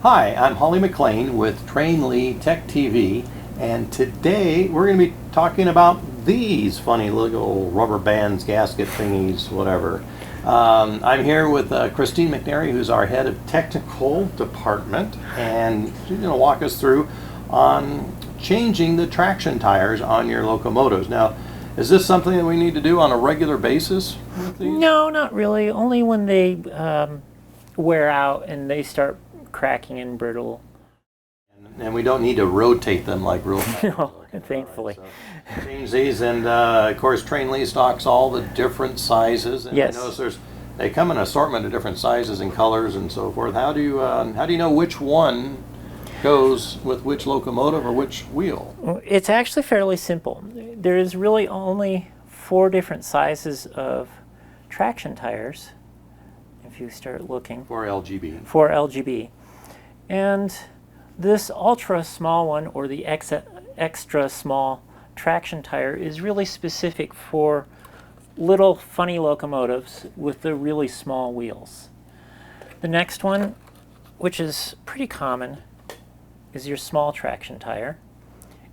Hi, I'm Holly McLean with Trainli TechTV, and today we're going to be talking about these funny little rubber bands, gasket thingies, whatever. I'm here with Christine McNary, who's our head of technical department, and she's going to walk us through on changing the traction tires on your locomotives. Now, is this something that we need to do on a regular basis with these? No, not really. Only when they wear out and they start cracking and brittle. And we don't need to rotate them like real fast. No, thankfully. Right, so change these, and of course Trainli stocks all the different sizes. And Yes. I notice they come in an assortment of different sizes and colors and so forth. How do you know which one goes with which locomotive or which wheel? It's actually fairly simple. There is really only 4 different sizes of traction tires, if you start looking. For LGB. For LGB. And this ultra small one, or the extra small traction tire, is really specific for little funny locomotives with the really small wheels. The next one, which is pretty common, is your small traction tire.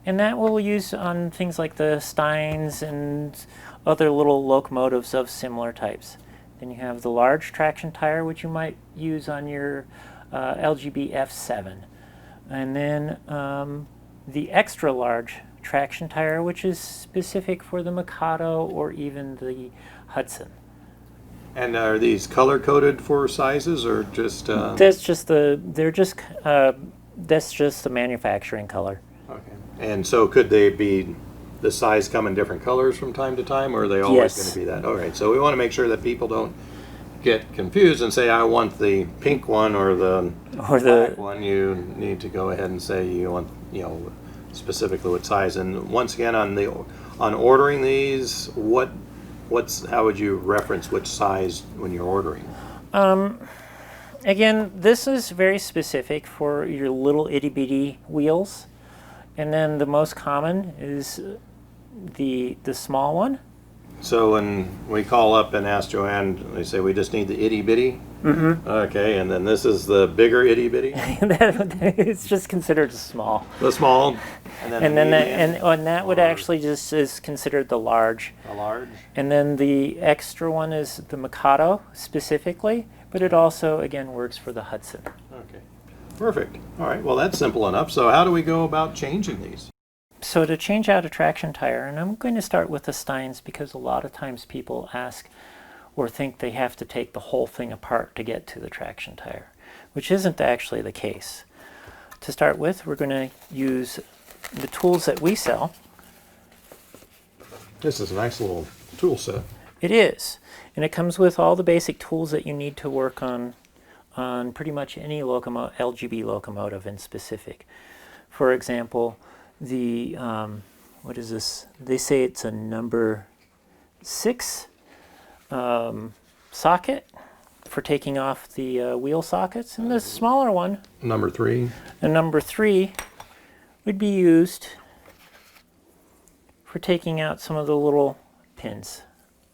And that we'll use on things like the Steins and other little locomotives of similar types. Then you have the large traction tire, which you might use on your LGB F7. And then the extra large traction tire, which is specific for the Mikado or even the Hudson. And are these color coded for sizes or just? That's just that's just the manufacturing color. Okay. And so could they be the size come in different colors from time to time, or are they always going to be that? All right. So we want to make sure that people don't get confused and say, I want the pink one or the black one. You need to go ahead and say you want, specifically what size. And once again, on ordering these, how would you reference which size when you're ordering? Again, this is very specific for your little itty bitty wheels. And then the most common is the small one. So when we call up and ask Joanne, they say we just need the itty bitty. Mm-hmm. Okay, and then this is the bigger itty bitty. It's just considered small. The small, and that would actually just is considered the large. A large. And then the extra one is the Mikado specifically, but it also again works for the Hudson. Okay, perfect. All right, well that's simple enough. So how do we go about changing these? So to change out a traction tire, and I'm going to start with the Steins because a lot of times people ask or think they have to take the whole thing apart to get to the traction tire, which isn't actually the case. To start with, we're going to use the tools that we sell. This is a nice little tool set. It is, and it comes with all the basic tools that you need to work on pretty much any LGB locomotive in specific. For example, the what is this? They say it's a number 6 socket for taking off the wheel sockets, and the smaller one, number 3. And number 3 would be used for taking out some of the little pins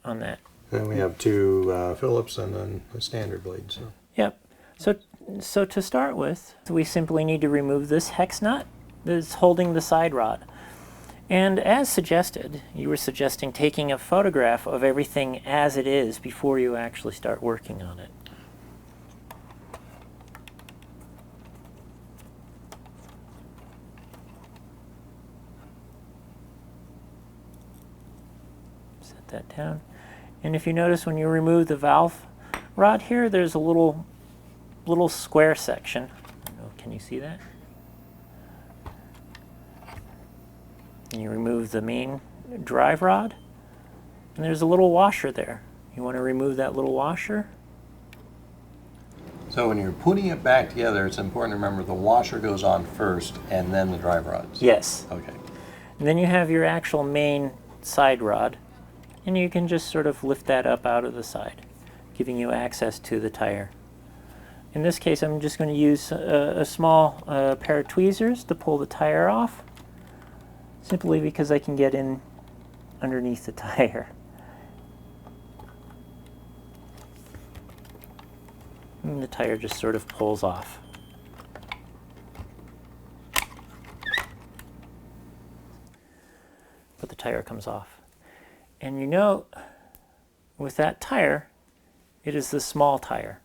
on that. And we have 2 Phillips and then a standard blade. So. Yep. So to start with, we simply need to remove this hex nut that's holding the side rod. And as suggested, you were suggesting taking a photograph of everything as it is before you actually start working on it. Set that down. And if you notice when you remove the valve rod here, there's a little square section. Can you see that? And you remove the main drive rod, and there's a little washer there. You want to remove that little washer. So when you're putting it back together, it's important to remember the washer goes on first and then the drive rods. Yes. Okay. And then you have your actual main side rod, and you can just sort of lift that up out of the side, giving you access to the tire. In this case, I'm just going to use a small pair of tweezers to pull the tire off, simply because I can get in underneath the tire. And the tire just sort of pulls off. of the tire comes off. And you know, with that tire, it is the small tire,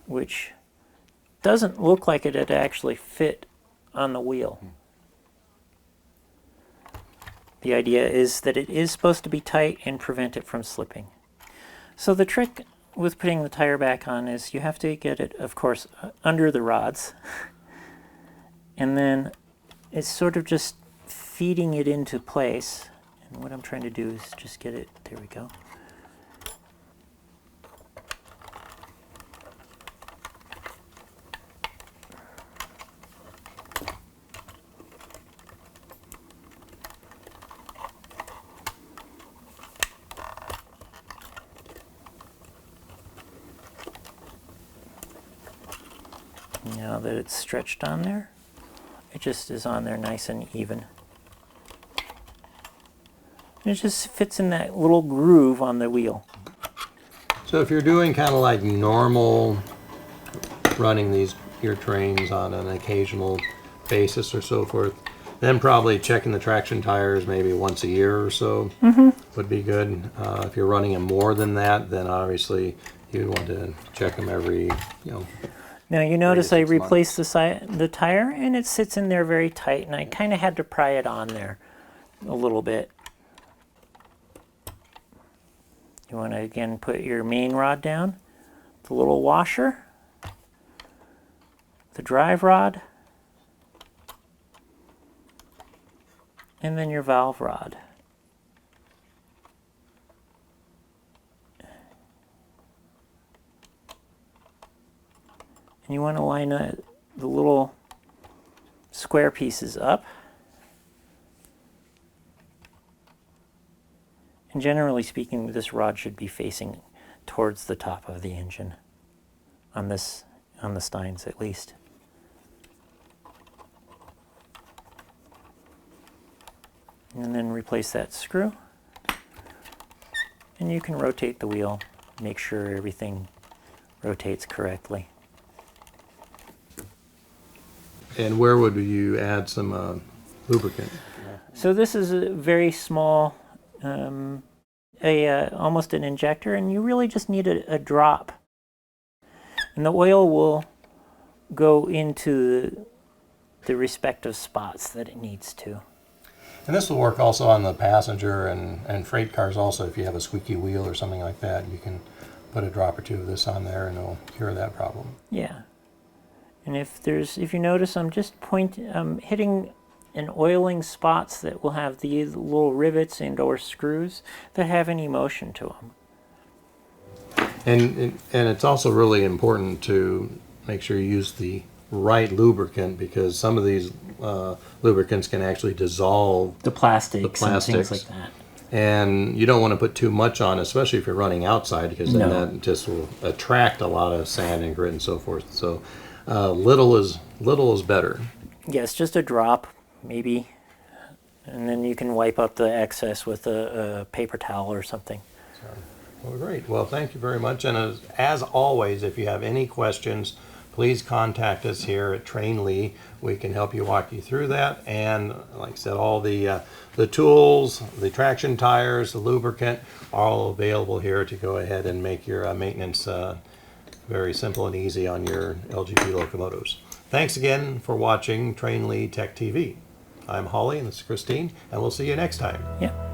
which doesn't look like it'd actually fit on the wheel. The idea is that it is supposed to be tight and prevent it from slipping. So the trick with putting the tire back on is you have to get it, of course, under the rods. And then it's sort of just feeding it into place. And what I'm trying to do is just get it, there we go. Now that it's stretched on there, it just is on there nice and even. And it just fits in that little groove on the wheel. So if you're doing kind of like normal running your trains on an occasional basis or so forth, then probably checking the traction tires maybe once a year or so would be good. If you're running them more than that, then obviously you'd want to check them every, Now you notice I 6 months. replaced the tire and it sits in there very tight, and I kind of had to pry it on there a little bit. You want to again put your main rod down, the little washer, the drive rod, and then your valve rod. And you want to line the little square pieces up. And generally speaking, this rod should be facing towards the top of the engine, on the Steins at least. And then replace that screw. And you can rotate the wheel, make sure everything rotates correctly. And where would you add some lubricant? So this is a very small, almost an injector, and you really just need a drop. And the oil will go into the respective spots that it needs to. And this will work also on the passenger and freight cars also. If you have a squeaky wheel or something like that, you can put a drop or two of this on there and it'll cure that problem. Yeah. And if you notice, I'm just hitting and oiling spots that will have these little rivets and or screws that have any motion to them. And it's also really important to make sure you use the right lubricant, because some of these lubricants can actually dissolve The plastics and things like that. And you don't want to put too much on, especially if you're running outside, because then No. that just will attract a lot of sand and grit and so forth. So little is better. Yes, just a drop, maybe. And then you can wipe up the excess with a paper towel or something. Well, great. Well, thank you very much. And as always, if you have any questions, please contact us here at Trainli. We can help you, walk you through that. And like I said, all the tools, the traction tires, the lubricant, are all available here to go ahead and make your maintenance very simple and easy on your LGB locomotives. Thanks again for watching Trainli Tech TV. I'm Holly and this is Christine, and we'll see you next time. Yeah.